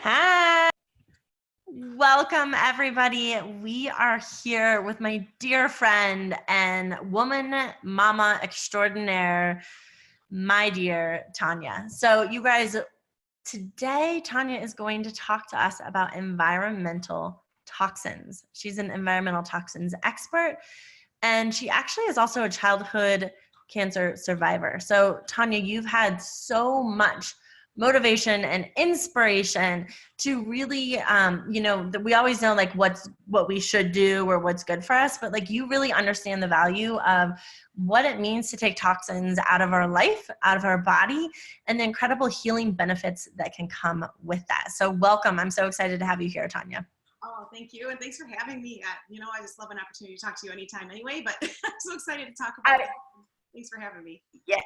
Hi. Welcome, everybody. We are here with my dear friend and woman mama extraordinaire, my dear Tonya. So, you guys, today Tonya is going to talk to us about environmental toxins. She's an environmental toxins expert, and she actually is also a childhood cancer survivor. So, Tonya, you've had so much motivation and inspiration to really we always know like what we should do or what's good for us, but like you really understand the value of what it means to take toxins out of our life, out of our body, and the incredible healing benefits that can come with that. So welcome. I'm so excited to have you here, Tonya. Oh, thank you. And thanks for having me. I just love an opportunity to talk to you anytime anyway, but I'm so excited to talk about it. Thanks for having me. Yeah.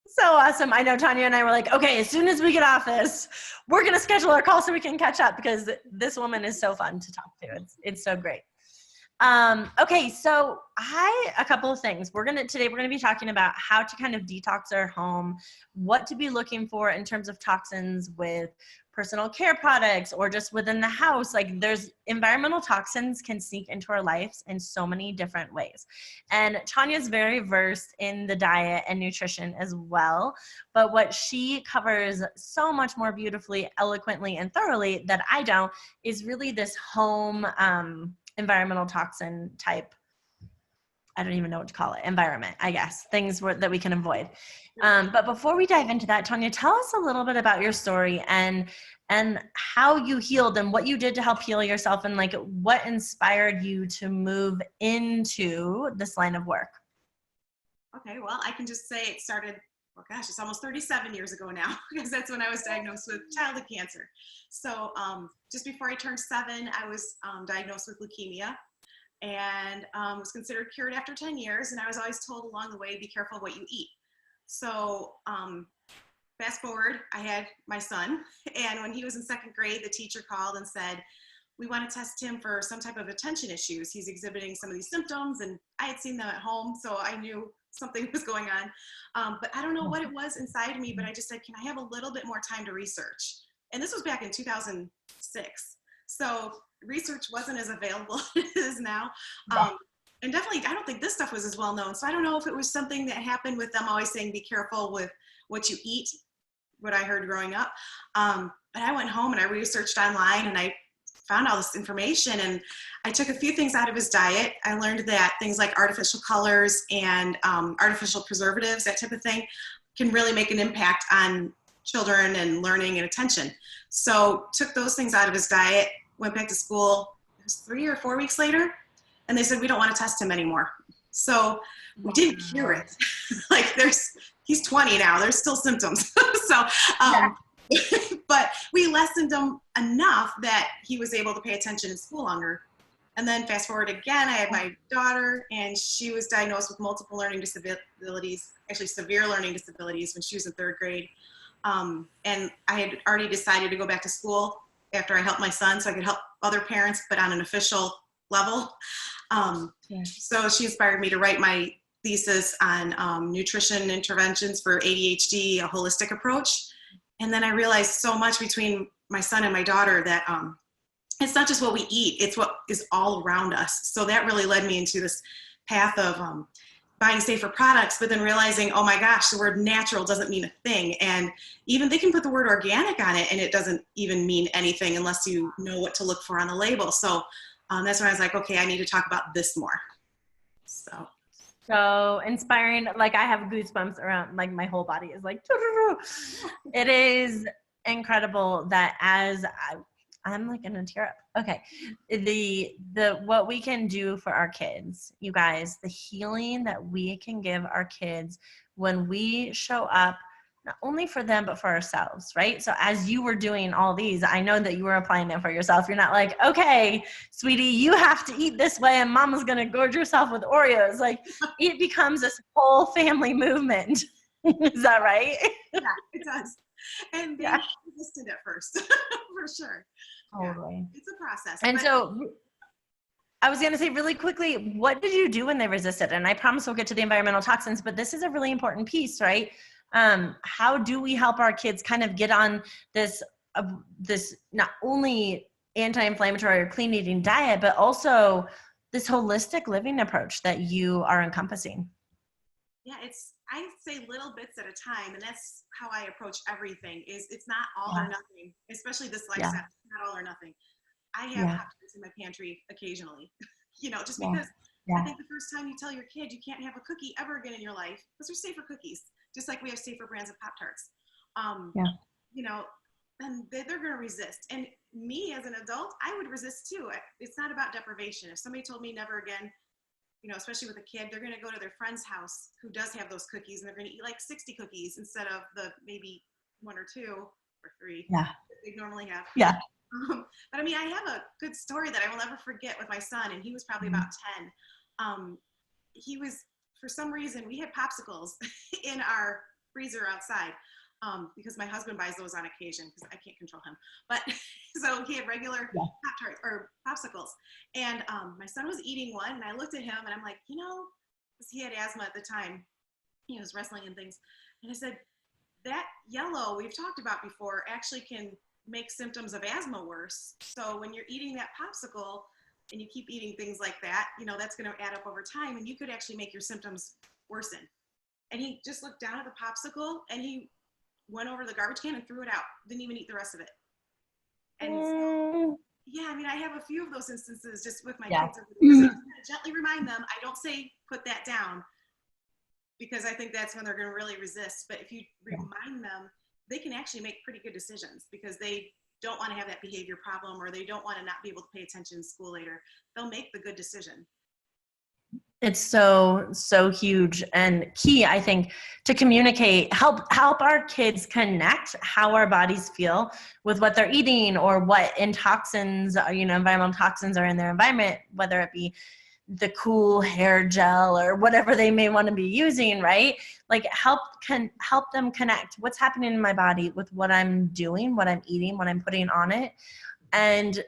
So awesome. I know Tonya and I were like, okay, as soon as we get off this, we're going to schedule our call so we can catch up because this woman is so fun to talk to. It's so great. Okay, so a couple of things. Today we're going to be talking about how to kind of detox our home, what to be looking for in terms of toxins with personal care products or just within the house. Like there's environmental toxins can sneak into our lives in so many different ways. And Tonya's very versed in the diet and nutrition as well. But what she covers so much more beautifully, eloquently, and thoroughly that I don't is really this home, environmental toxin type, I don't even know what to call it, environment, I guess, things that we can avoid. But before we dive into that, Tonya, tell us a little bit about your story and how you healed and what you did to help heal yourself and like what inspired you to move into this line of work. Okay, well, I can just say it started, it's almost 37 years ago now, because that's when I was diagnosed with childhood cancer. So just before I turned 7, I was diagnosed with leukemia and was considered cured after 10 years. And I was always told along the way, be careful what you eat. So fast forward, I had my son, and when he was in 2nd grade, the teacher called and said, we want to test him for some type of attention issues. He's exhibiting some of these symptoms, and I had seen them at home, so I knew something was going on. But I don't know what it was inside me, but I just said, can I have a little bit more time to research? And this was back in 2006. So research wasn't as available as it is now. And definitely, I don't think this stuff was as well known. So I don't know if it was something that happened with them always saying, be careful with what you eat, what I heard growing up. But I went home and I researched online and I found all this information, and I took a few things out of his diet. I learned that things like artificial colors and artificial preservatives, that type of thing, can really make an impact on children and learning and attention. So took those things out of his diet, went back to school. It was 3 or 4 weeks later, and they said, we don't want to test him anymore. So we didn't cure it. Like he's 20 now, there's still symptoms. So, but we lessened them enough that he was able to pay attention in school longer. And then fast forward again, I had my daughter, and she was diagnosed with multiple learning disabilities, actually severe learning disabilities, when she was in 3rd grade. And I had already decided to go back to school after I helped my son so I could help other parents, but on an official level. So she inspired me to write my thesis on nutrition interventions for ADHD, a holistic approach. And then I realized so much between my son and my daughter that it's not just what we eat, it's what is all around us. So that really led me into this path of buying safer products, but then realizing, oh my gosh, the word natural doesn't mean a thing. And even they can put the word organic on it and it doesn't even mean anything unless you know what to look for on the label. So that's when I was like, okay, I need to talk about this more. So inspiring. Like I have goosebumps around, like my whole body is like, it is incredible that I'm like gonna tear up. Okay. The what we can do for our kids, you guys, the healing that we can give our kids when we show up, not only for them, but for ourselves, right? So as you were doing all these, I know that you were applying them for yourself. You're not like, okay, sweetie, you have to eat this way and mama's going to gorge yourself with Oreos. Like it becomes this whole family movement. Is that right? Yeah, it does. And being resistant at first, for sure. Totally. Yeah, it's a process. And so I was going to say really quickly, what did you do when they resisted? And I promise we'll get to the environmental toxins, but this is a really important piece, right? How do we help our kids kind of get on this this not only anti-inflammatory or clean eating diet, but also this holistic living approach that you are encompassing. Yeah, I say little bits at a time, and that's how I approach everything. It's not all or nothing, especially this lifestyle. It's not all or nothing. I have hot dogs in my pantry occasionally, just because I think the first time you tell your kid you can't have a cookie ever again in your life, because they're safer cookies, just like we have safer brands of Pop-Tarts. And they're going to resist. And me as an adult, I would resist too. It's not about deprivation. If somebody told me never again, especially with a kid, they're going to go to their friend's house who does have those cookies, and they're going to eat like 60 cookies instead of the maybe 1 or 2 or 3 they normally have. But I mean, I have a good story that I will never forget with my son, and he was probably about 10. He was, for some reason, we had popsicles in our freezer outside. Because my husband buys those on occasion because I can't control him. But so he had regular Pop-Tarts or popsicles. And my son was eating one, and I looked at him and I'm like, because he had asthma at the time. He was wrestling and things. And I said, that yellow we've talked about before actually can make symptoms of asthma worse. So when you're eating that popsicle and you keep eating things like that, that's going to add up over time, and you could actually make your symptoms worsen. And he just looked down at the popsicle and he went over to the garbage can and threw it out. Didn't even eat the rest of it. And so, I mean, I have a few of those instances just with my kids. So gently remind them. I don't say put that down, because I think that's when they're going to really resist. But if you remind them, they can actually make pretty good decisions, because they don't want to have that behavior problem, or they don't want to not be able to pay attention in school later. They'll make the good decision. It's so huge and key, I think, to communicate, help our kids connect how our bodies feel with what they're eating, or what toxins, environmental toxins are in their environment, whether it be the cool hair gel or whatever they may want to be using, right? Like help them connect what's happening in my body with what I'm doing, what I'm eating, what I'm putting on it. And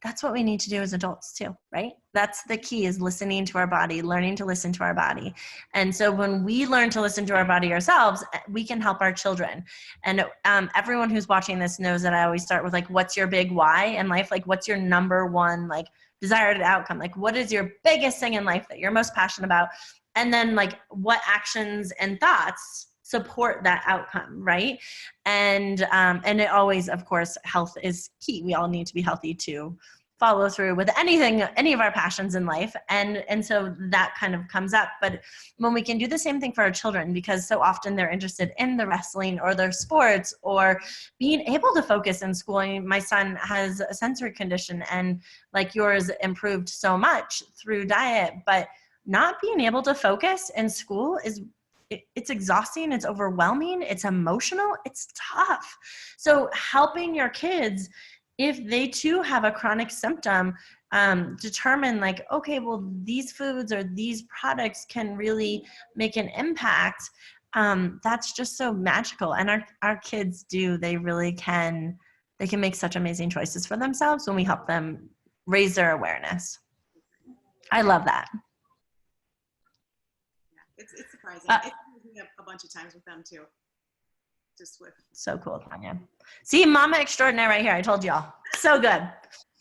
that's what we need to do as adults too, right? That's the key, is listening to our body, learning to listen to our body. And so when we learn to listen to our body ourselves, we can help our children. And everyone who's watching this knows that I always start with like, what's your big why in life? Like, what's your number one, like, desired outcome? Like, what is your biggest thing in life that you're most passionate about? And then like, what actions and thoughts support that outcome, right? And it always, of course, health is key. We all need to be healthy to follow through with anything, any of our passions in life. And so that kind of comes up. But when we can do the same thing for our children, because so often they're interested in the wrestling or their sports or being able to focus in school. I mean, my son has a sensory condition, and like yours, improved so much through diet, but not being able to focus in school it's exhausting, it's overwhelming, it's emotional, it's tough. So helping your kids, if they too have a chronic symptom, determine like, okay, well, these foods or these products can really make an impact. That's just so magical. And our kids they really can, they can make such amazing choices for themselves when we help them raise their awareness. I love that. It's surprising. It happens me a bunch of times with them too. Just with. So cool, Tonya. See, mama extraordinaire right here. I told y'all. So good. I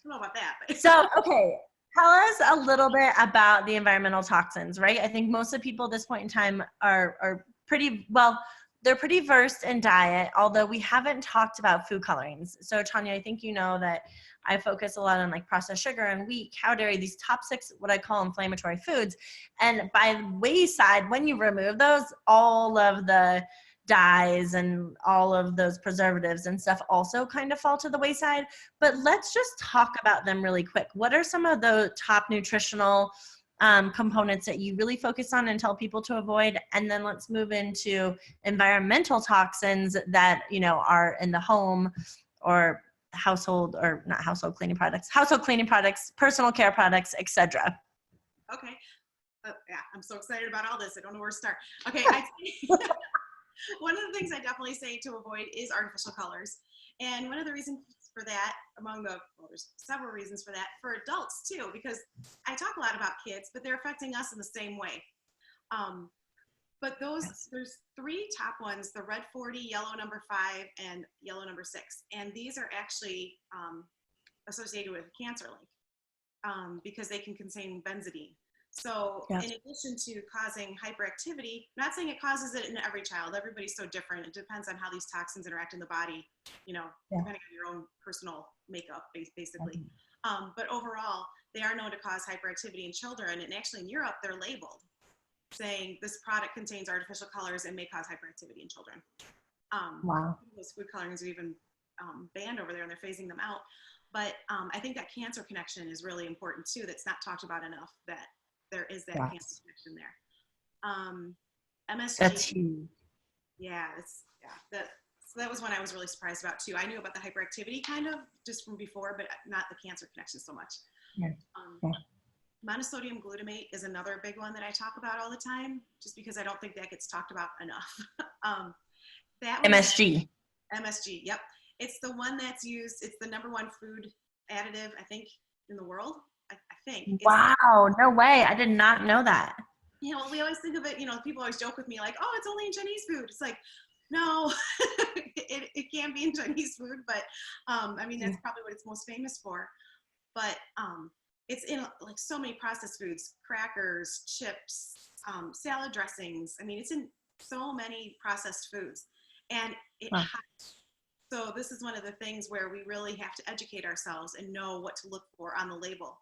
don't know about that. But. So, okay. Tell us a little bit about the environmental toxins, right? I think most of the people at this point in time are pretty, well, they're pretty versed in diet, although we haven't talked about food colorings. So Tonya, I think you know that I focus a lot on like processed sugar and wheat, cow dairy, these top 6, what I call inflammatory foods. And by the wayside, when you remove those, all of the dyes and all of those preservatives and stuff also kind of fall to the wayside. But let's just talk about them really quick. What are some of the top nutritional components that you really focus on and tell people to avoid? And then let's move into environmental toxins that, are in the home or household, or not household cleaning products, personal care products, etc. Okay. Yeah, I'm so excited about all this. I don't know where to start. Okay. One of the things I definitely say to avoid is artificial colors. And one of the reasons for that, there's several reasons for that, for adults too, because I talk a lot about kids, but they're affecting us in the same way. But there's 3 top ones, the red 40, yellow number 5, and yellow number 6. And these are actually associated with cancer link because they can contain benzidine. So Yeah. in addition to causing hyperactivity, not saying it causes it in every child, everybody's so different. It depends on how these toxins interact in the body, depending on your own personal makeup, basically. But overall, they are known to cause hyperactivity in children. And actually in Europe, they're labeled saying this product contains artificial colors and may cause hyperactivity in children. Wow. Those food colorings are even banned over there, and they're phasing them out. But I think that cancer connection is really important too. That's not talked about enough, that there is that cancer connection there. MSG. That's huge. Yeah, so that was one I was really surprised about too. I knew about the hyperactivity kind of just from before, but not the cancer connection so much. Yeah. Monosodium glutamate is another big one that I talk about all the time, just because I don't think that gets talked about enough. MSG. MSG, yep. It's the one that's used, it's the #1 food additive, I think, in the world. I think. Wow, no way. I did not know that. We always think of it, people always joke with me like, oh, it's only in Chinese food. It's like, no, it can be in Chinese food, but that's probably what it's most famous for. But it's in like so many processed foods, crackers, chips, salad dressings. It's in so many processed foods, and so this is one of the things where we really have to educate ourselves and know what to look for on the label.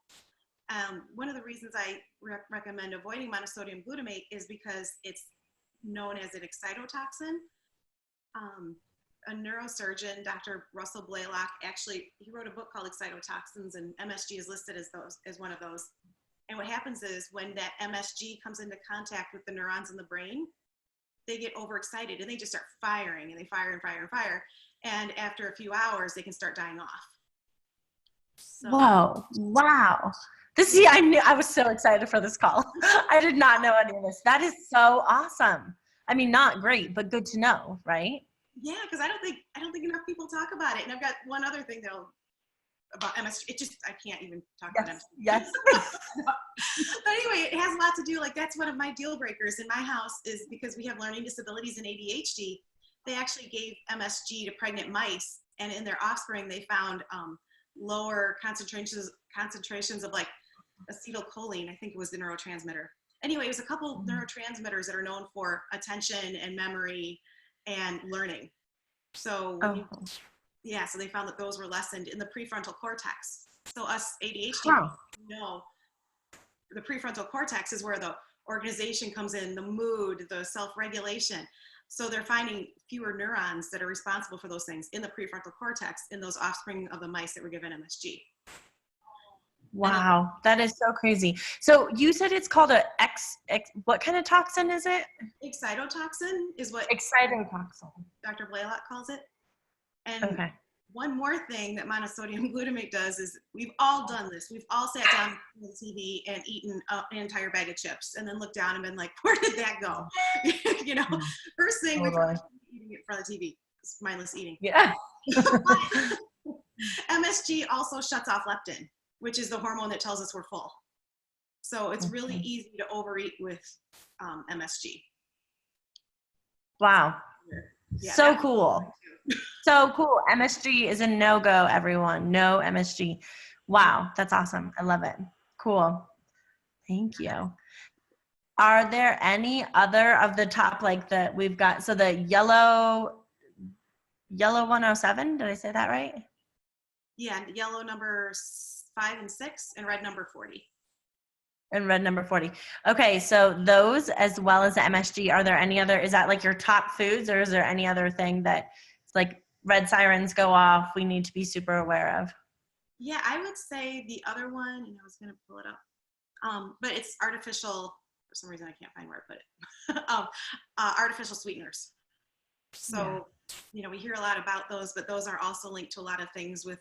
One of the reasons I recommend avoiding monosodium glutamate is because it's known as an excitotoxin. A neurosurgeon, Dr. Russell Blaylock, he wrote a book called Excitotoxins, and MSG is listed as one of those. And what happens is when that MSG comes into contact with the neurons in the brain, they get overexcited and they just start firing, and they fire and fire and fire. And after a few hours, they can start dying off. So, whoa, wow. I was so excited for this call. I did not know any of this. That is so awesome. Not great, but good to know, right? Yeah, because I don't think enough people talk about it. And I've got one other thing about MSG. I can't even talk about MSG. Yes. But anyway, it has a lot to do, that's one of my deal breakers in my house, is because we have learning disabilities and ADHD. They actually gave MSG to pregnant mice, and in their offspring, they found lower concentrations of acetylcholine. I think it was the neurotransmitter. Anyway, it was a couple neurotransmitters that are known for attention and memory and learning. So so they found that those were lessened in the prefrontal cortex. So us ADHD know the prefrontal cortex is where the organization comes in, the mood, the self-regulation. So they're finding fewer neurons that are responsible for those things in the prefrontal cortex in those offspring of the mice that were given MSG. Wow, that is so crazy. So you said it's called what kind of toxin is it? Excitotoxin is what Excitotoxin. Dr. Blaylock calls it. And one more thing that monosodium glutamate does is, we've all done this. We've all sat down on the TV and eaten an entire bag of chips and then looked down and been like, where did that go? First thing we try eating it in front of the TV. It's mindless eating. Yeah. MSG also shuts off leptin, which is the hormone that tells us we're full. So it's really easy to overeat with MSG. Wow. Yeah, so cool. So cool. MSG is a no-go, everyone. No MSG. Wow. That's awesome. I love it. Cool. Thank you. Are there any other of the top, we've got, so the yellow 107, did I say that right? Yeah, yellow number 5 and 6 and red number 40. And red number 40. Okay, so those as well as the MSG, are there any other, is that your top foods, or is there any other thing that red sirens go off we need to be super aware of? Yeah, I would say the other one, I was going to pull it up, but it's artificial, for some reason I can't find where I put it, artificial sweeteners. So, we hear a lot about those, but those are also linked to a lot of things with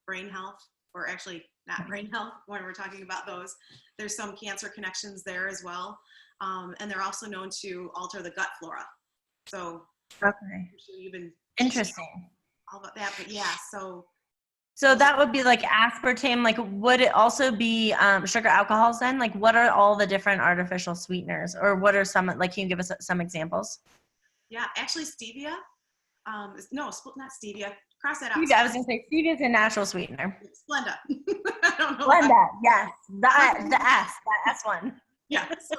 brain health, or actually not brain health when we're talking about those. There's some cancer connections there as well. And they're also known to alter the gut flora. So I'm sure you've been interesting all about that, but yeah, so So Those are, that would be like aspartame. Like, would it also be sugar alcohols then? Like, what are all the different artificial sweeteners, or what are some? Like, can you give us some examples? yeah, actually stevia. No, not stevia. Cross that out. Stevia. I was gonna say stevia is a natural sweetener. Splenda. I don't know why. Splenda, yes, the S one. Yeah. So,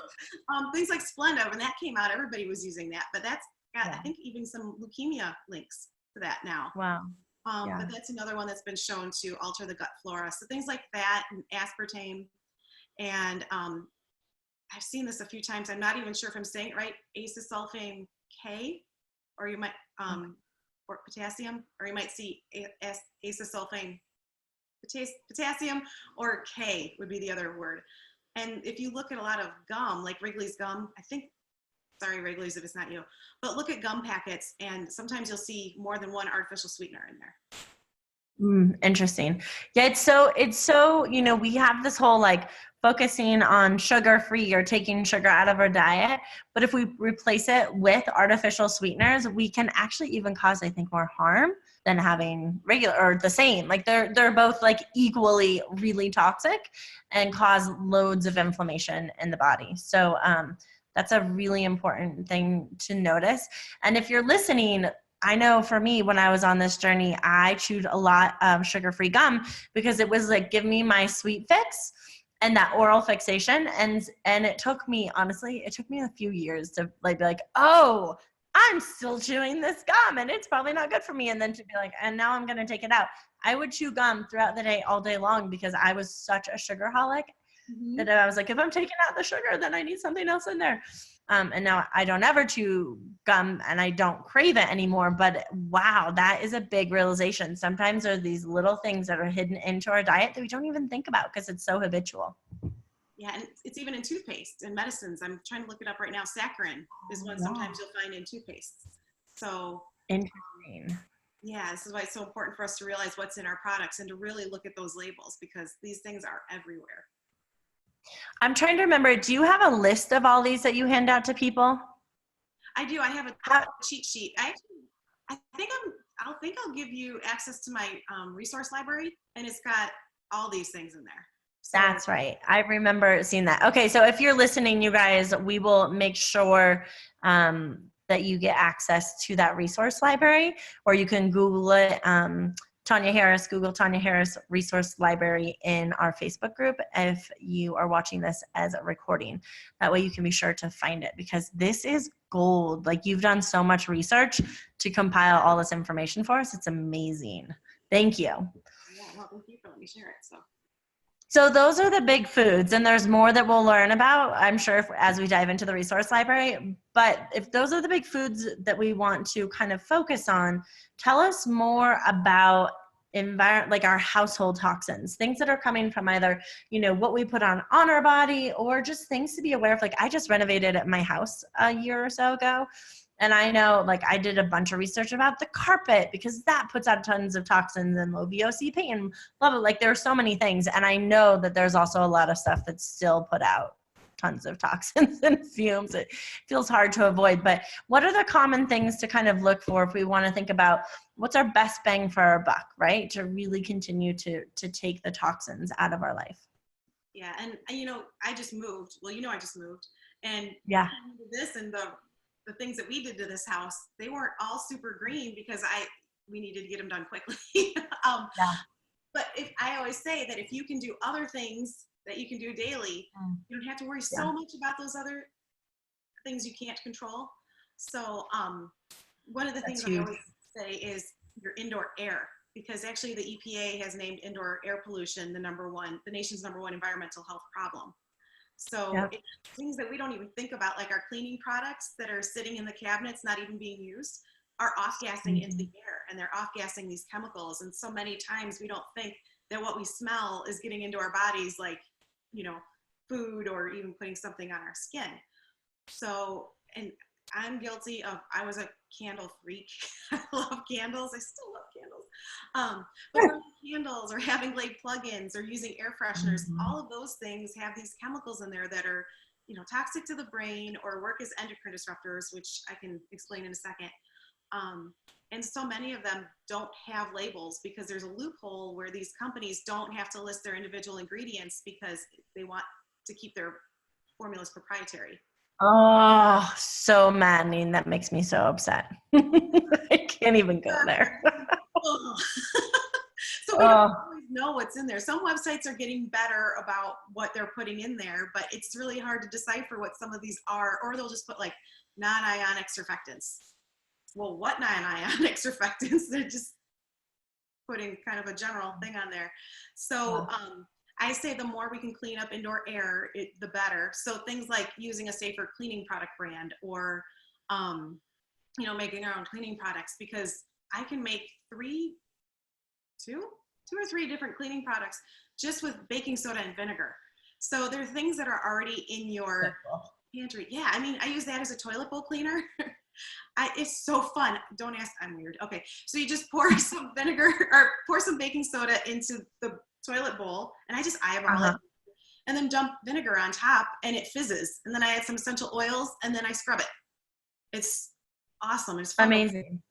things like Splenda, when that came out, everybody was using that. But that's got, I Yeah. think, even some leukemia links to that now. Wow. Yeah. But that's another one that's been shown to alter the gut flora. So things like that, and aspartame, and I've seen this a few times. I'm not even sure if I'm saying it right. Acesulfame K, or you might, or potassium, or you might see acesulfame potassium, or K would be the other word. And if you look at a lot of gum, like Wrigley's gum, I think, sorry, Wrigley's if it's not you, but look at gum packets, and sometimes you'll see more than one artificial sweetener in there. Interesting. Yeah, it's so, we have this whole like focusing on sugar free or taking sugar out of our diet. But if we replace it with artificial sweeteners, we can actually even cause, I think, more harm than having regular or the same. Like they're both like equally really toxic and cause loads of inflammation in the body. So that's a really important thing to notice. And if you're listening, I know for me, when I was on this journey, I chewed a lot of sugar-free gum because it was like, give me my sweet fix and that oral fixation. And it took me, honestly, it took me a few years to like be like, oh, I'm still chewing this gum and it's probably not good for me. And then to be like, and now I'm going to take it out. I would chew gum throughout the day, all day long, because I was such a sugarholic that I was like, if I'm taking out the sugar, then I need something else in there. And now I don't ever chew gum and I don't crave it anymore. But wow, that is a big realization. Sometimes there are these little things that are hidden into our diet that we don't even think about because it's so habitual. Yeah, and it's even in toothpaste and medicines. I'm trying to look it up right now. Saccharin is one sometimes you'll find in toothpaste. So interesting. Yeah, this is why it's so important for us to realize what's in our products and to really look at those labels, because these things are everywhere. I'm trying to remember, do you have a list of all these that you hand out to people? I do. I have a cheat sheet. I think I'll give you access to my resource library, and it's got all these things in there. So, that's right. I remember seeing that. Okay, so if you're listening, you guys, we will make sure that you get access to that resource library, or you can Google it. Tonya Harris, Google Tonya Harris Resource Library in our Facebook group if you are watching this as a recording. That way you can be sure to find it, because this is gold. Like, you've done so much research to compile all this information for us. It's amazing. Thank you. Yeah, well, thank you for letting me share it. So those are the big foods, and there's more that we'll learn about, I'm sure, as we dive into the resource library. But if those are the big foods that we want to kind of focus on, tell us more about like our household toxins, things that are coming from either, what we put on our body, or just things to be aware of. Like, I just renovated my house a year or so ago. And I know, like, I did a bunch of research about the carpet because that puts out tons of toxins and low VOC paint and blah, blah. Like, there are so many things. And I know that there's also a lot of stuff that's still put out tons of toxins and fumes. It feels hard to avoid. But what are the common things to kind of look for if we want to think about what's our best bang for our buck, right? To really continue to take the toxins out of our life. Yeah, and I just moved. Well, I just moved. And yeah, this and the things that we did to this house, they weren't all super green because we needed to get them done quickly. yeah. But I always say that if you can do other things that you can do daily, you don't have to worry so much about those other things you can't control. So one of the things I always say is your indoor air, because actually the EPA has named indoor air pollution the nation's number one environmental health problem. So it's things that we don't even think about, like our cleaning products that are sitting in the cabinets, not even being used, are off-gassing into the air, and they're off-gassing these chemicals. And so many times we don't think that what we smell is getting into our bodies, like, food or even putting something on our skin. So, and I'm guilty of, I was a candle freak. I love candles. I still love candles. But burning candles or having Glade plugins or using air fresheners, all of those things have these chemicals in there that are, toxic to the brain or work as endocrine disruptors, which I can explain in a second. And so many of them don't have labels because there's a loophole where these companies don't have to list their individual ingredients because they want to keep their formulas proprietary. Oh, so maddening. That makes me so upset. I can't even go there. So we don't always know what's in there. Some websites are getting better about what they're putting in there, but it's really hard to decipher what some of these are, or they'll just put like non-ionic surfactants. Well, what non-ionic surfactants? They're just putting kind of a general thing on there. So I say the more we can clean up indoor air, the better. So things like using a safer cleaning product brand, or making our own cleaning products, because I can make two or three different cleaning products just with baking soda and vinegar. So there are things that are already in your pantry. Yeah, I mean, I use that as a toilet bowl cleaner. It's so fun. Don't ask, I'm weird. Okay, so you just pour some vinegar or pour some baking soda into the toilet bowl, and I just eyeball it, and then dump vinegar on top, and it fizzes. And then I add some essential oils, and then I scrub it. It's awesome. It's fun. Amazing.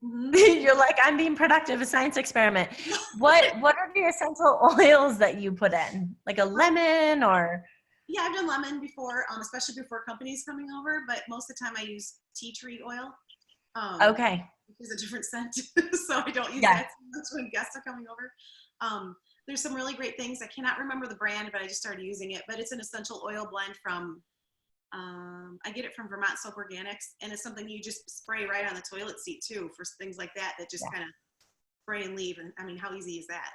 You're like, I'm being productive, a science experiment. What are the essential oils that you put in? Like a lemon or? Yeah, I've done lemon before, especially before companies coming over, but most of the time I use tea tree oil. Okay. Which is a different scent, so I don't use that so much when guests are coming over. There's some really great things. I cannot remember the brand, but I just started using it. But it's an essential oil blend from, I get it from Vermont Soap Organics, and it's something you just spray right on the toilet seat too for things like that just kind of spray and leave. And I mean, how easy is that?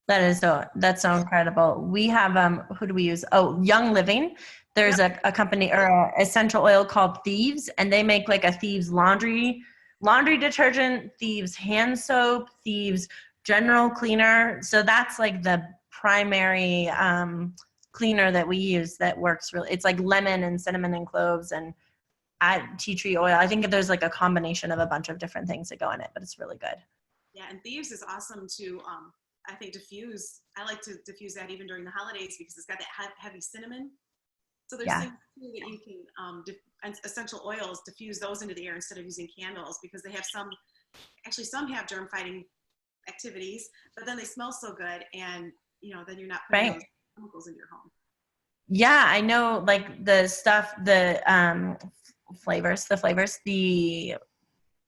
That's so incredible. We have who do we use? Oh, Young Living. There's a company or a essential oil called Thieves, and they make like a Thieves laundry detergent, Thieves hand soap, Thieves general cleaner. So that's like the primary cleaner that we use that works really. It's like lemon and cinnamon and cloves and add tea tree oil. I think there's like a combination of a bunch of different things that go in it, but it's really good. Yeah, and Thieves is awesome to I think diffuse. I like to diffuse that even during the holidays because it's got that heavy cinnamon. So there's things too that you can essential oils, diffuse those into the air instead of using candles, because they have some have germ fighting activities, but then they smell so good, and then you're not putting those chemicals into your home. Yeah, I know, like the stuff, the flavors,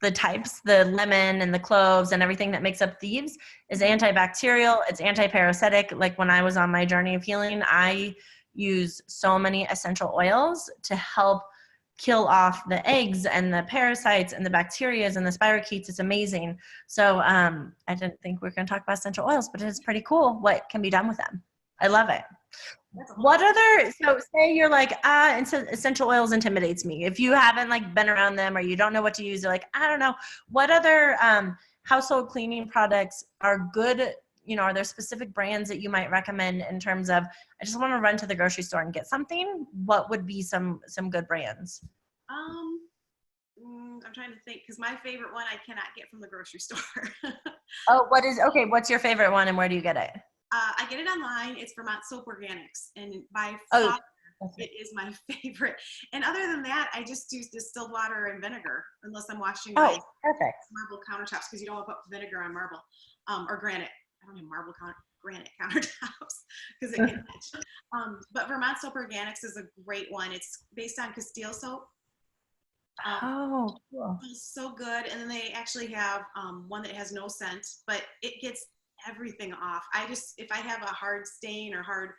the types, the lemon and the cloves and everything that makes up Thieves is antibacterial. It's anti-parasitic. Like when I was on my journey of healing, I use so many essential oils to help kill off the eggs and the parasites and the bacteria and the spirochetes. It's amazing. So I didn't think we were going to talk about essential oils, but it's pretty cool what can be done with them. I love it. What other, so say you're like, essential oils intimidates me. If you haven't like been around them or you don't know what to use, you're like, I don't know. What other household cleaning products are good? Are there specific brands that you might recommend in terms of, I just want to run to the grocery store and get something? What would be some good brands? I'm trying to think, because my favorite one I cannot get from the grocery store. What's your favorite one and where do you get it? I get it online. It's Vermont Soap Organics, and by far, it is my favorite. And other than that, I just use distilled water and vinegar, unless I'm washing my marble countertops, because you don't want to put vinegar on marble or granite. I don't have granite countertops because it can itch. But Vermont Soap Organics is a great one. It's based on Castile soap. Cool. It's so good. And then they actually have one that has no scent, but it gets everything off. If I have a hard stain or hard,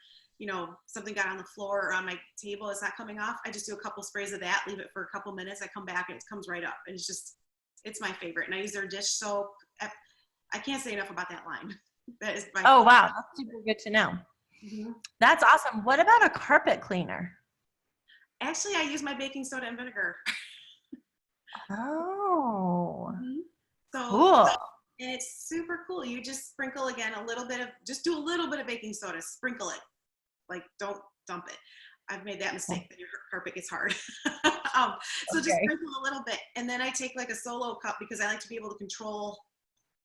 something got on the floor or on my table, it's not coming off, I just do a couple sprays of that, leave it for a couple minutes, I come back and it comes right up. And it's my favorite. And I use their dish soap. I can't say enough about that line. That is my favorite. Wow, that's super good to know. Mm-hmm. That's awesome. What about a carpet cleaner? Actually, I use my baking soda and vinegar. Oh. Mm-hmm. So cool. And it's super cool. You just sprinkle again just do a little bit of baking soda, sprinkle it. Like, don't dump it. I've made that mistake that your carpet gets hard. So just sprinkle a little bit. And then I take like a solo cup because I like to be able to control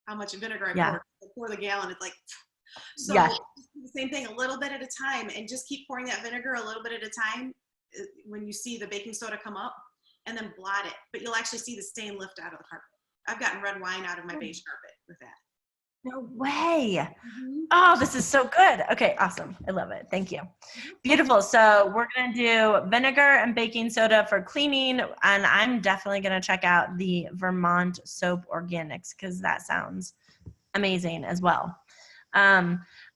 how much vinegar I pour. I pour the gallon. It's like, so the same thing, a little bit at a time, and just keep pouring that vinegar a little bit at a time when you see the baking soda come up. and then blot it. But you'll actually see the stain lift out of the carpet. I've gotten red wine out of my beige carpet with that. No way. Mm-hmm. Oh, this is so good. Okay, awesome. I love it. Thank you. Beautiful. So we're going to do vinegar and baking soda for cleaning. And I'm definitely going to check out the Vermont Soap Organics because that sounds amazing as well.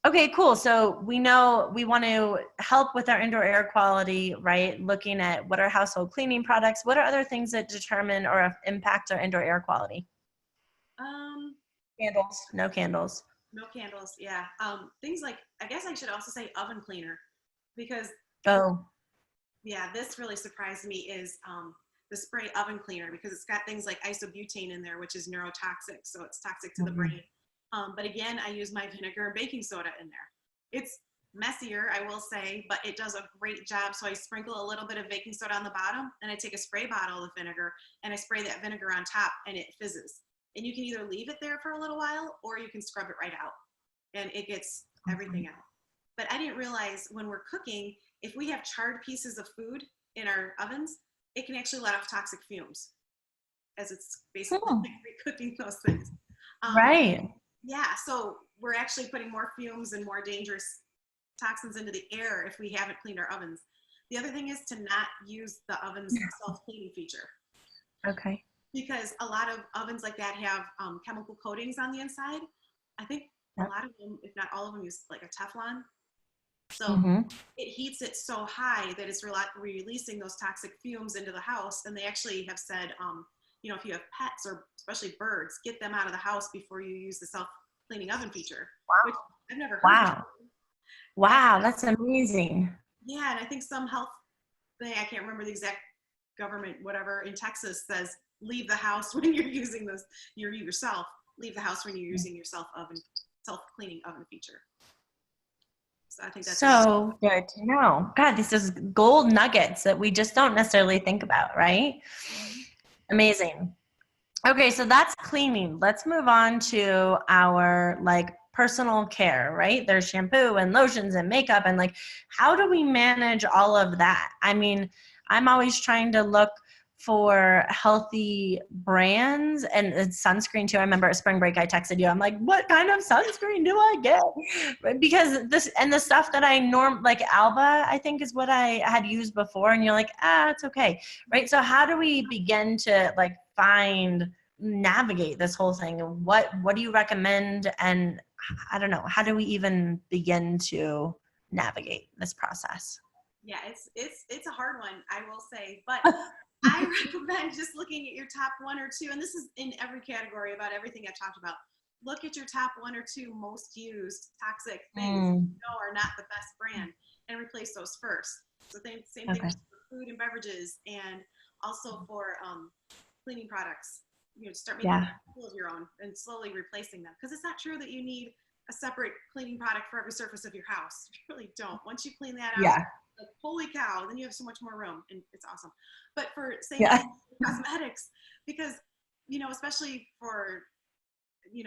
Okay, cool. So we know we want to help with our indoor air quality, right? Looking at what are household cleaning products. What are other things that determine or impact our indoor air quality? Candles. No candles. No candles, yeah. Things like, I guess I should also say oven cleaner, because this really surprised me is the spray oven cleaner, because it's got things like isobutane in there, which is neurotoxic, so it's toxic to the brain. But again, I use my vinegar and baking soda in there. It's messier, I will say, but it does a great job. So I sprinkle a little bit of baking soda on the bottom, and I take a spray bottle of vinegar and I spray that vinegar on top, and it fizzes. And you can either leave it there for a little while, or you can scrub it right out, and it gets everything out. But I didn't realize when we're cooking, if we have charred pieces of food in our ovens, it can actually let off toxic fumes, as it's basically like recooking those things. Right. Yeah, so we're actually putting more fumes and more dangerous toxins into the air if we haven't cleaned our ovens. The other thing is to not use the oven's self-cleaning feature. Okay. Because a lot of ovens like that have chemical coatings on the inside. I think a lot of them, if not all of them, use like a Teflon. So it heats it so high that it's releasing those toxic fumes into the house. And they actually have said, if you have pets or especially birds, get them out of the house before you use the self-cleaning oven feature. Wow. Which I've never heard of. Wow, that's amazing. Yeah, and I think some health thing, I can't remember the exact government, whatever, in Texas says, leave the house when you're using this, leave the house when you're using your self-cleaning oven feature. So I think that's so good to know. God, this is gold nuggets that we just don't necessarily think about, right? Amazing. Okay, so that's cleaning. Let's move on to our personal care, right? There's shampoo and lotions and makeup, and how do we manage all of that? I mean, I'm always trying to look for healthy brands, and it's sunscreen too. I remember at spring break I texted you. I'm like, what kind of sunscreen do I get? Because the stuff that I like Alba, I think is what I had used before, and you're like, it's okay, right? So how do we begin to navigate this whole thing? What do you recommend? And I don't know, how do we even begin to navigate this process? Yeah, it's a hard one, I will say, but I recommend just looking at your top one or two, and this is in every category about everything I've talked about. Look at your top one or two most used toxic things are not the best brand, and replace those first. So same thing for food and beverages, and also for cleaning products. Start making a pool of your own and slowly replacing them, because it's not true that you need a separate cleaning product for every surface of your house. You really don't. Once you clean that out, holy cow, then you have so much more room, and it's awesome. But for cosmetics, because especially for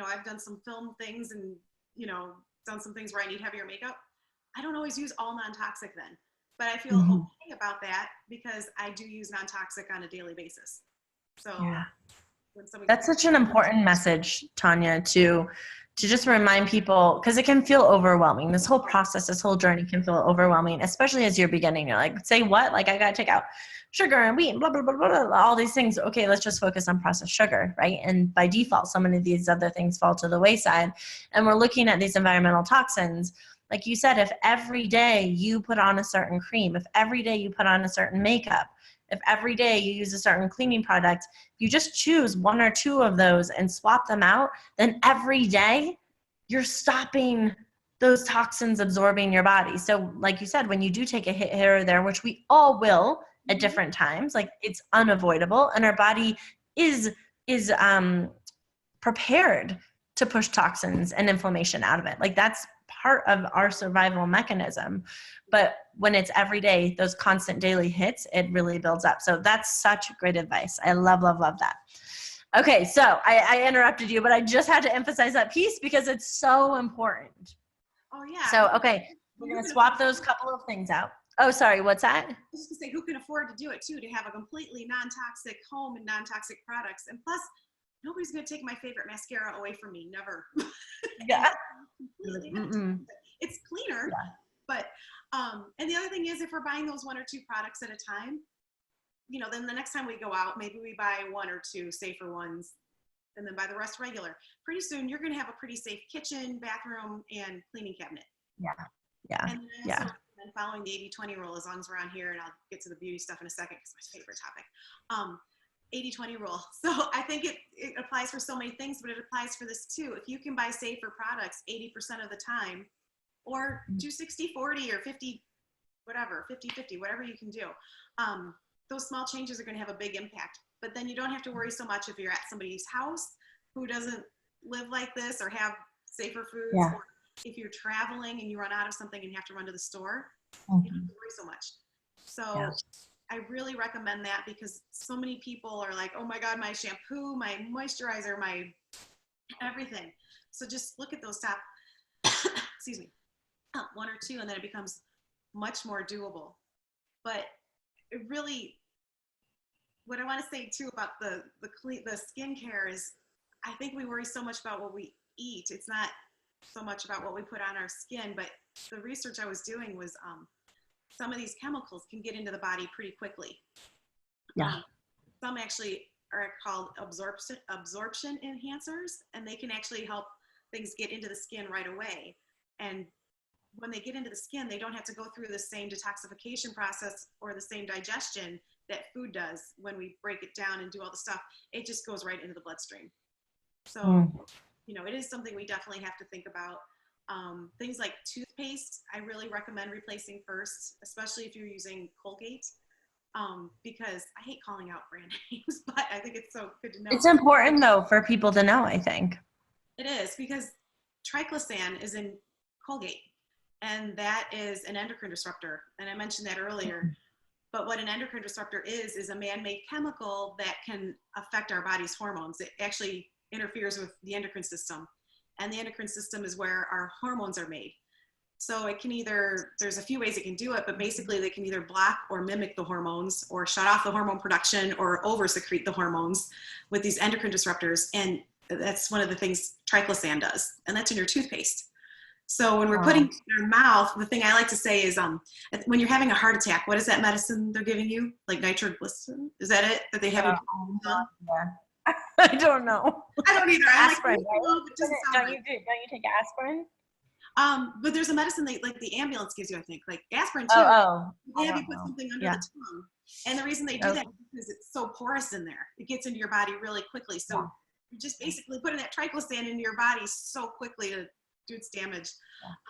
I've done some film things and done some things where I need heavier makeup. I don't always use all non-toxic then, but I feel okay about that because I do use non-toxic on a daily basis. So that's such an important message, Tonya, to just remind people, because it can feel overwhelming. This whole process, this whole journey can feel overwhelming, especially as you're beginning. You're like, say what? I got to take out sugar and wheat and blah, blah, blah, blah, blah, all these things. Okay, let's just focus on processed sugar, right? And by default, so many of these other things fall to the wayside. And we're looking at these environmental toxins. Like you said, if every day you put on a certain cream, if every day you put on a certain makeup, if every day you use a certain cleaning product, you just choose one or two of those and swap them out, then every day you're stopping those toxins absorbing your body. So like you said, when you do take a hit here or there, which we all will at different times, it's unavoidable, and our body is prepared to push toxins and inflammation out of it. That's part of our survival mechanism. But when it's every day, those constant daily hits, it really builds up. So that's such great advice. I love, love, love that. Okay, so I interrupted you, but I just had to emphasize that piece because it's so important. Oh, yeah. So, okay, we're going to swap those couple of things out. Oh, sorry. What's that? I was just gonna say, who can afford to do it too, to have a completely non-toxic home and non-toxic products? And plus, nobody's gonna take my favorite mascara away from me, never. Yeah. It's cleaner, Yeah. but and the other thing is, if we're buying those 1 or 2 products at a time, you know, then the next time we go out, maybe we buy 1 or 2 safer ones and then buy the rest regular. Pretty soon you're going to have a pretty safe kitchen, bathroom, and cleaning cabinet. Yeah. Yeah. And then I also recommend following the 80-20 rule, as long as we're on here, and I'll get to the beauty stuff in a second because it's my favorite topic. 80-20 rule. So I think it applies for so many things, but it applies for this too. If you can buy safer products 80% of the time, or do 60-40 or 50, whatever, 50-50, whatever you can do. Those small changes are going to have a big impact. But then you don't have to worry so much if you're at somebody's house who doesn't live like this or have safer foods, or if you're traveling and you run out of something and you have to run to the store, you don't have to worry so much. So I really recommend that, because so many people are like, oh my God, my shampoo, my moisturizer, my everything. So just look at those top, excuse me, 1 or 2, and then it becomes much more doable. But it really, what I want to say too about the skincare is, I think we worry so much about what we eat. It's not so much about what we put on our skin, but the research I was doing was some of these chemicals can get into the body pretty quickly. Some actually are called absorption enhancers, and they can actually help things get into the skin right away. And when they get into the skin, they don't have to go through the same detoxification process or the same digestion that food does when we break it down and do all the stuff. It just goes right into the bloodstream. So, you know, it is something we definitely have to think about. Things like toothpaste, I really recommend replacing first, especially if you're using Colgate, because I hate calling out brand names, but I think it's so good to know. It's important though for people to know, I think. It is, because triclosan is in Colgate, and that is an endocrine disruptor. And I mentioned that earlier. But what an endocrine disruptor is a man-made chemical that can affect our body's hormones. It actually interferes with the endocrine system. And the endocrine system is where our hormones are made. So it can either, there's a few ways it can do it, but basically they can either block or mimic the hormones, or shut off the hormone production, or over-secrete the hormones with these endocrine disruptors. And that's one of the things triclosan does. And that's in your toothpaste. So when we're putting it in our mouth, the thing I like to say is, when you're having a heart attack, what is that medicine they're giving you? Like nitroglycerin? Is that it that they have? I don't know. I don't either. Aspirin. Don't you take aspirin? But there's a medicine that, like, the ambulance gives you, I think, like aspirin too. They have you put something under the tongue. And the reason they do that is because it's so porous in there. It gets into your body really quickly. So you're just basically putting that triclosan into your body so quickly to do its damage.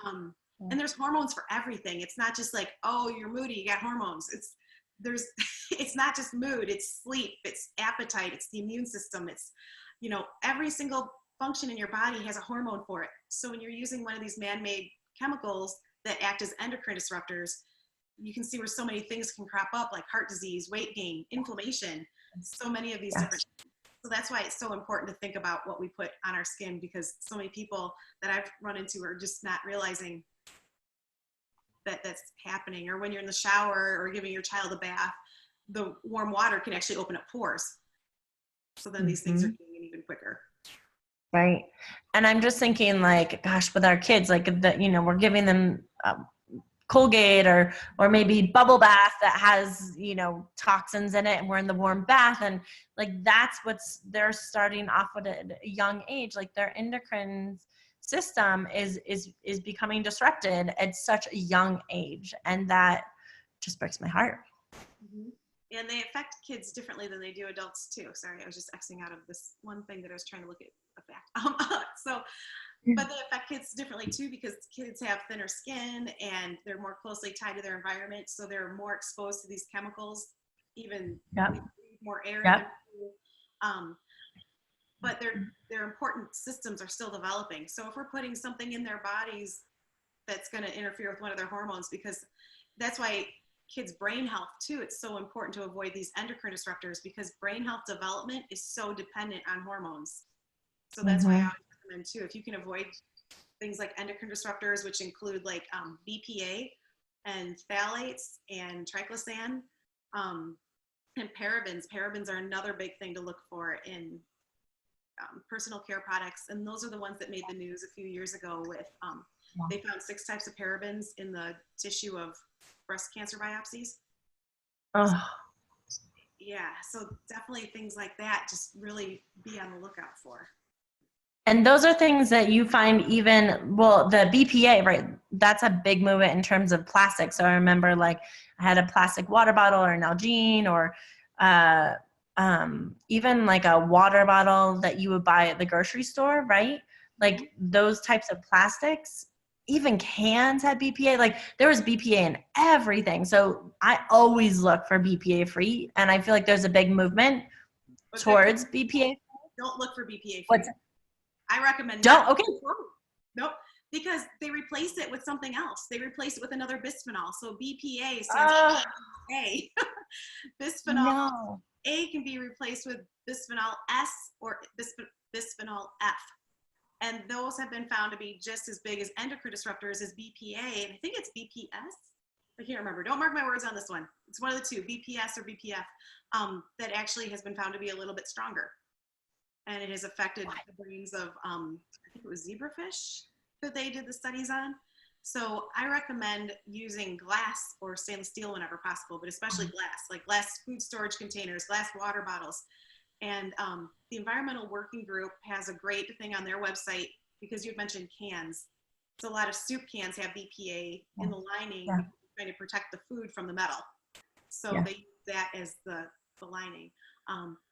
And there's hormones for everything. It's not just like, oh, you're moody, you got hormones. It's not just mood, it's sleep, it's appetite, it's the immune system. It's, you know, every single function in your body has a hormone for it. So when you're using one of these man-made chemicals that act as endocrine disruptors, you can see where so many things can crop up, like heart disease, weight gain, inflammation, so many of these different. So that's why it's so important to think about what we put on our skin, because so many people that I've run into are just not realizing that that's happening. Or when you're in the shower or giving your child a bath, the warm water can actually open up pores. So then these things are getting in even quicker. Right. And I'm just thinking, like, gosh, with our kids, like, that, you know, we're giving them Colgate or maybe bubble bath that has, you know, toxins in it, and we're in the warm bath, and like that's they're starting off at a young age. Like their endocrine system is becoming disrupted at such a young age, and that just breaks my heart. And they affect kids differently than they do adults too. Sorry, I was just Xing out of this one thing that I was trying to look at a fact. But they affect kids differently too, because kids have thinner skin and they're more closely tied to their environment. So they're more exposed to these chemicals, even more air. But their important systems are still developing. So if we're putting something in their bodies that's going to interfere with one of their hormones, because that's why kids' brain health too, it's so important to avoid these endocrine disruptors, because brain health development is so dependent on hormones. So that's why I always recommend too, if you can avoid things like endocrine disruptors, which include like BPA, and phthalates and triclosan, and parabens. Parabens are another big thing to look for in personal care products, and those are the ones that made the news a few years ago with they found 6 types of parabens in the tissue of breast cancer biopsies. Oh. Yeah, so definitely things like that, just really be on the lookout for. And those are things that you find even, well, the BPA, right? That's a big movement in terms of plastic. So I remember like I had a plastic water bottle or an Nalgene or even like a water bottle that you would buy at the grocery store, right? Like those types of plastics, even cans had BPA. Like there was BPA in everything. So I always look for BPA free. And I feel like there's a big movement towards BPA. Don't look for BPA free. What's I recommend don't, not. okay. Nope. Because they replace it with something else. They replace it with another bisphenol. So BPA stands for A. Bisphenol A can be replaced with bisphenol S or bisphenol F. And those have been found to be just as big as endocrine disruptors as BPA. And I think it's BPS. I can't remember. Don't mark my words on this one. It's one of the two, BPS or BPF, that actually has been found to be a little bit stronger. And it has affected the brains of, I think it was zebrafish that they did the studies on. So I recommend using glass or stainless steel whenever possible, but especially glass, like glass food storage containers, glass water bottles. And the Environmental Working Group has a great thing on their website, because you had mentioned cans. So a lot of soup cans have BPA in the lining, trying to protect the food from the metal. So they use that as the lining.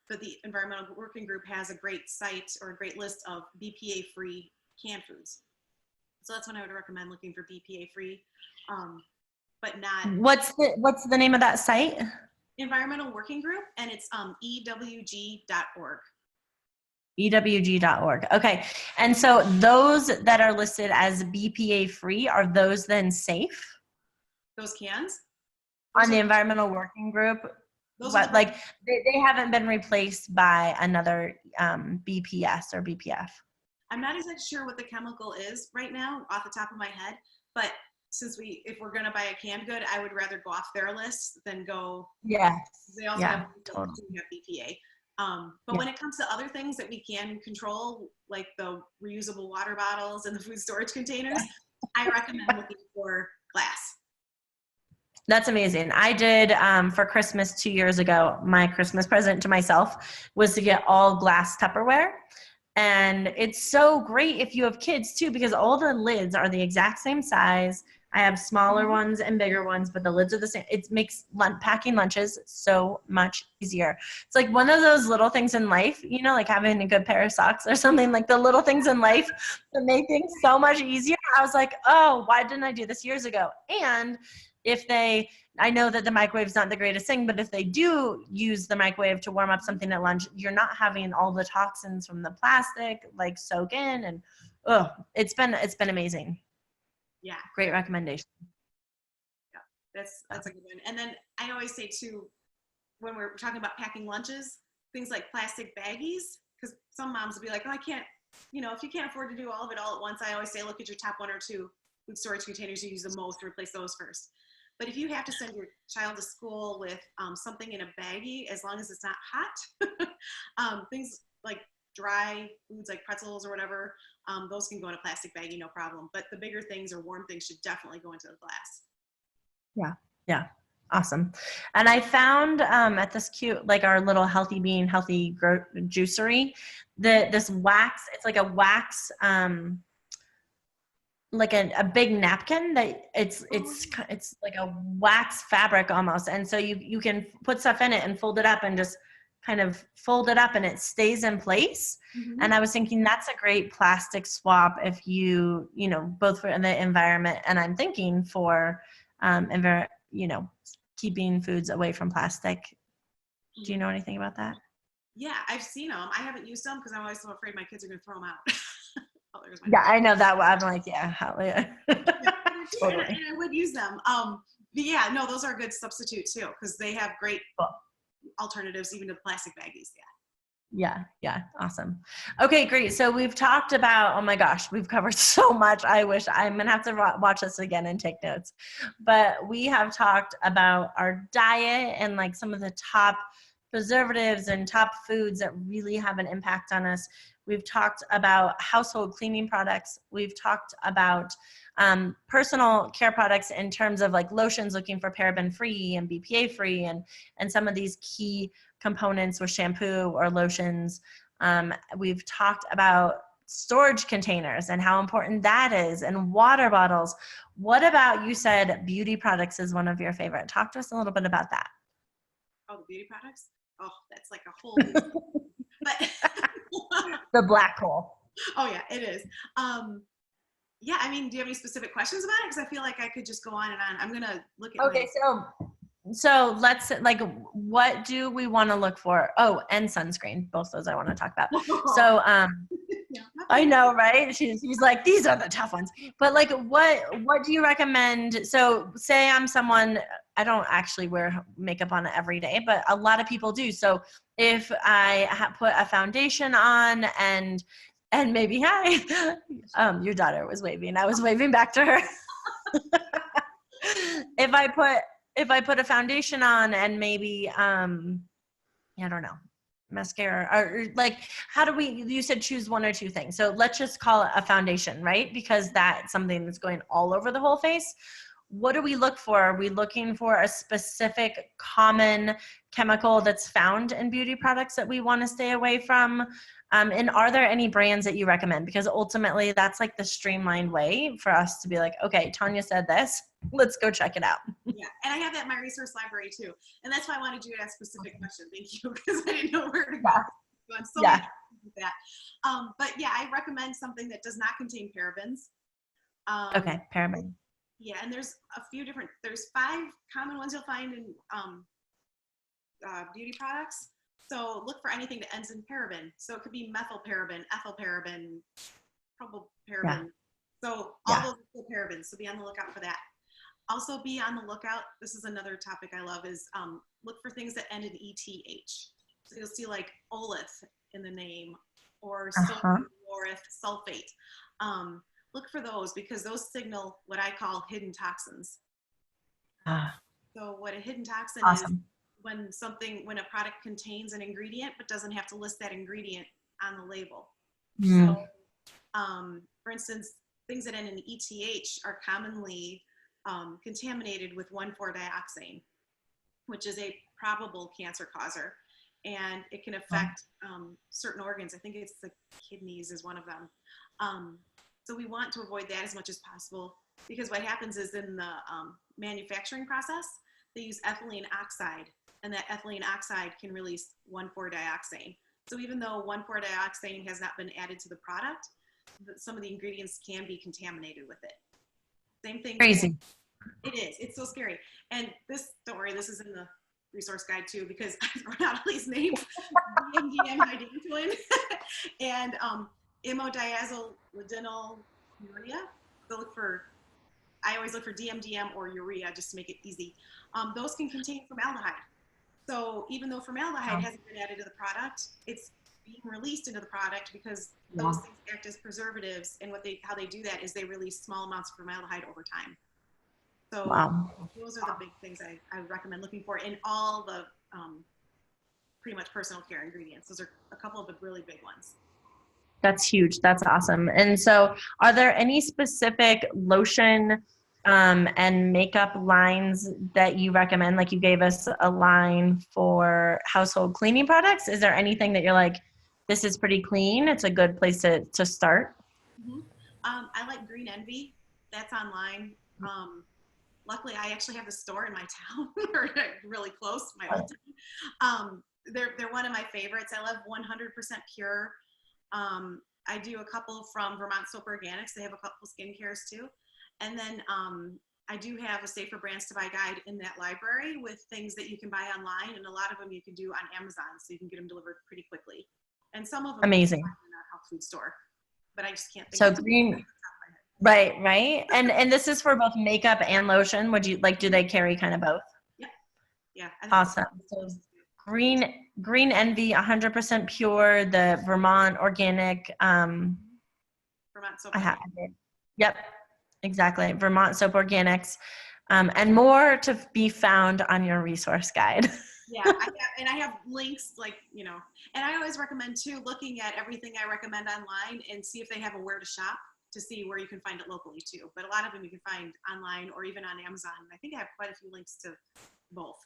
But the Environmental Working Group has a great site or a great list of BPA-free canned foods. So that's when I would recommend looking for BPA-free, but not. What's the name of that site? Environmental Working Group, and it's ewg.org. ewg.org. Okay. And so those that are listed as BPA-free, are those then safe? Those cans? On the Environmental Working Group? What, like they haven't been replaced by another BPS or BPF? I'm not exactly sure what the chemical is right now off the top of my head, but since if we're going to buy a canned good, I would rather go off their list than go. Yes. They also have totally. BPA. But when it comes to other things that we can control, like the reusable water bottles and the food storage containers, I recommend looking for glass. That's amazing. I did for Christmas 2 years ago, my Christmas present to myself was to get all glass Tupperware. And it's so great if you have kids too, because all the lids are the exact same size. I have smaller ones and bigger ones, but the lids are the same. It makes packing lunches so much easier. It's like one of those little things in life, you know, like having a good pair of socks or something, like the little things in life that make things so much easier. I was like, oh, why didn't I do this years ago? And I know that the microwave's not the greatest thing, but if they do use the microwave to warm up something at lunch, you're not having all the toxins from the plastic like soak in, and it's been amazing. Yeah. Great recommendation. Yeah, that's a good one. And then I always say too, when we're talking about packing lunches, things like plastic baggies, because some moms will be like, oh, I can't, if you can't afford to do all of it all at once, I always say, look at your top 1 or 2 food storage containers you use the most, replace those first. But if you have to send your child to school with something in a baggie, as long as it's not hot, things like dry foods like pretzels or whatever, those can go in a plastic baggie, no problem. But the bigger things or warm things should definitely go into the glass. Yeah. Awesome. And I found at this cute, like our little Healthy Bean, Healthy Juicery, this wax, it's like a wax, like a big napkin that it's like a wax fabric almost. And so you can put stuff in it and fold it up and just kind of fold it up and it stays in place. Mm-hmm. And I was thinking that's a great plastic swap if both for the environment, and I'm thinking for, keeping foods away from plastic. Do you know anything about that? Yeah, I've seen them. I haven't used them because I'm always so afraid my kids are going to throw them out. I know that. I'm like, yeah. Totally. And I would use them. But yeah, no, those are a good substitute too, because they have great alternatives even to plastic baggies. Yeah. Yeah. Awesome. Okay, great. So we've talked about, oh my gosh, we've covered so much. I wish I'm going to have to watch this again and take notes, but we have talked about our diet and like some of the top preservatives and top foods that really have an impact on us. We've talked about household cleaning products. We've talked about personal care products in terms of like lotions, looking for paraben free and BPA free, and some of these key components with shampoo or lotions. We've talked about storage containers and how important that is, and water bottles. What about, you said beauty products is one of your favorite. Talk to us a little bit about that. Oh, the beauty products? Oh, that's like a whole but The black hole. oh yeah, it is. Yeah, I mean, do you have any specific questions about it? Because I feel like I could just go on and on. I'm gonna look at Okay, so let's, like, what do we want to look for? Oh, and sunscreen. Both those I want to talk about. So yeah, I know, right? She's like, these are the tough ones. But like, what do you recommend? So say I'm someone, I don't actually wear makeup on every day, but a lot of people do. So if I put a foundation on and maybe, hi, your daughter was waving. I was waving back to her. If I put a foundation on and maybe, I don't know, mascara, or like, how do we, you said choose one or two things. So let's just call it a foundation, right? Because that's something that's going all over the whole face. What do we look for? Are we looking for a specific common chemical that's found in beauty products that we want to stay away from? And are there any brands that you recommend? Because ultimately that's like the streamlined way for us to be like, okay, Tonya said this, let's go check it out. yeah, and I have that in my resource library too, and that's why I wanted you to ask a specific question. Thank you, because I didn't know where to go. Yeah. So many with that. But yeah, I recommend something that does not contain parabens. Okay, paraben. Yeah, and there's there's 5 common ones you'll find in beauty products. So look for anything that ends in paraben. So it could be methylparaben, ethylparaben, propylparaben. Yeah. So all those are parabens. So be on the lookout for that. Also be on the lookout. This is another topic I love, is look for things that end in ETH. So you'll see like olith in the name, or sodium laureth sulfate. Look for those, because those signal what I call hidden toxins. So what a hidden toxin is, when a product contains an ingredient but doesn't have to list that ingredient on the label. So for instance, things that end in ETH are commonly contaminated with 1,4-dioxane, which is a probable cancer causer, and it can affect certain organs. I think it's the kidneys is one of them. So we want to avoid that as much as possible, because what happens is in the manufacturing process, they use ethylene oxide, and that ethylene oxide can release 1,4-dioxane. So even though 1,4-dioxane has not been added to the product, some of the ingredients can be contaminated with it. Same thing. Crazy. It is. It's so scary. And this, don't worry, this is in the resource guide too, because I thrown out all these names. DMDM hydroquinone and imodiazoledonyl urea. So I always look for DMDM or urea just to make it easy. Those can contain formaldehyde. So even though formaldehyde hasn't been added to the product, it's being released into the product because those things act as preservatives. And how they do that is they release small amounts of formaldehyde over time. So those are the big things I recommend looking for in all the pretty much personal care ingredients. Those are a couple of the really big ones. That's huge. That's awesome. And so are there any specific lotion and makeup lines that you recommend? Like, you gave us a line for household cleaning products. Is there anything that you're like, this is pretty clean, it's a good place to start? I like Green Envy. That's online. Luckily, I actually have the store in my town, or really close, my old town. They're one of my favorites. I love 100% Pure. I do a couple from Vermont Soap Organics. They have a couple skincares too. And then I do have a Safer Brands to Buy guide in that library with things that you can buy online, and a lot of them you can do on Amazon, so you can get them delivered pretty quickly. And some of them amazing in our health food store, but I just can't think. So Green, right. And this is for both makeup and lotion. Would you like? Do they carry kind of both? Yeah. Awesome. So Green Green Envy, 100% pure, the Vermont organic. Vermont soap. I have it. Yep, exactly. Vermont soap organics, and more to be found on your resource guide. Yeah, I have links, like, you know, and I always recommend too looking at everything I recommend online and see if they have a where to shop to see where you can find it locally too. But a lot of them you can find online or even on Amazon. I think I have quite a few links to both.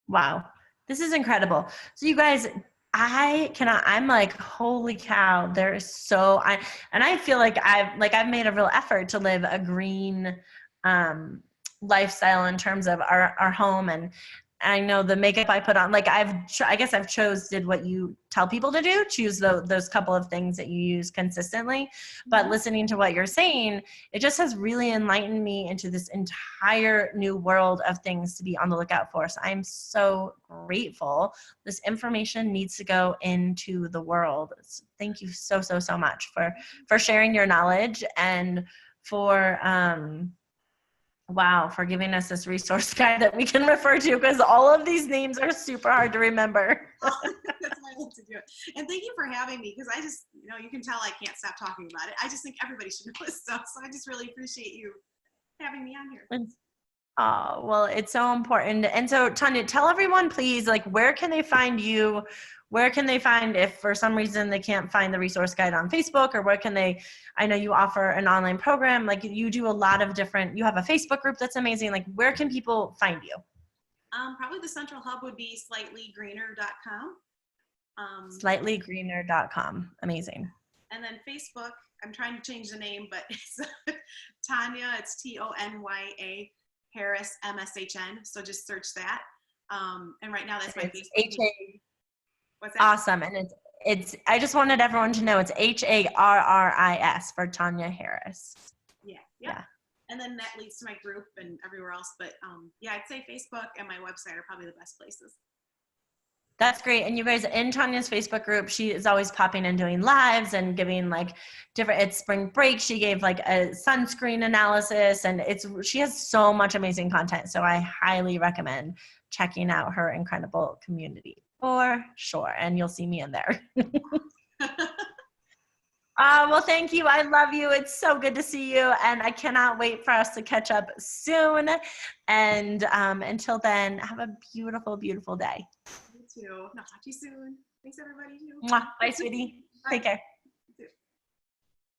Wow, this is incredible. So you guys, I'm like, holy cow, there is I feel like I've made a real effort to live a green lifestyle in terms of our home, and I know the makeup I put on, like I guess I've did what you tell people to do, choose those couple of things that you use consistently. But listening to what you're saying, it just has really enlightened me into this entire new world of things to be on the lookout for. So I'm so grateful. This information needs to go into the world. So thank you so, so, so much for sharing your knowledge and for, wow, for giving us this resource guide that we can refer to, because all of these names are super hard to remember. That's why I love to do it. And thank you for having me, because I just, you know, you can tell I can't stop talking about it. I just think everybody should know this stuff. So I just really appreciate you having me on here. Oh, well, it's so important. And so, Tonya, tell everyone, please, like, where can they find you? Where can they find, if for some reason they can't find the resource guide on Facebook, or where can they, I know you offer an online program, like you do a lot of different, you have a Facebook group that's amazing. Like, where can people find you? Probably the central hub would be slightlygreener.com. Slightlygreener.com. Amazing. And then Facebook, I'm trying to change the name, but it's Tonya, it's Tonya Harris, MSHN. So just search that. And right now that's my Facebook. H-A. What's that? Awesome. And it's, I just wanted everyone to know it's HARRIS for Tonya Harris. Yeah. And then that leads to my group and everywhere else. But yeah, I'd say Facebook and my website are probably the best places. That's great. And you guys, in Tonya's Facebook group, she is always popping and doing lives and giving like different, it's spring break. She gave like a sunscreen analysis, and she has so much amazing content. So I highly recommend checking out her incredible community for sure. And you'll see me in there. Well, thank you. I love you. It's so good to see you. And I cannot wait for us to catch up soon. And until then, have a beautiful, beautiful day. You too. I'll talk to you soon. Thanks, everybody. Mwah. Bye, sweetie. Bye. Take care.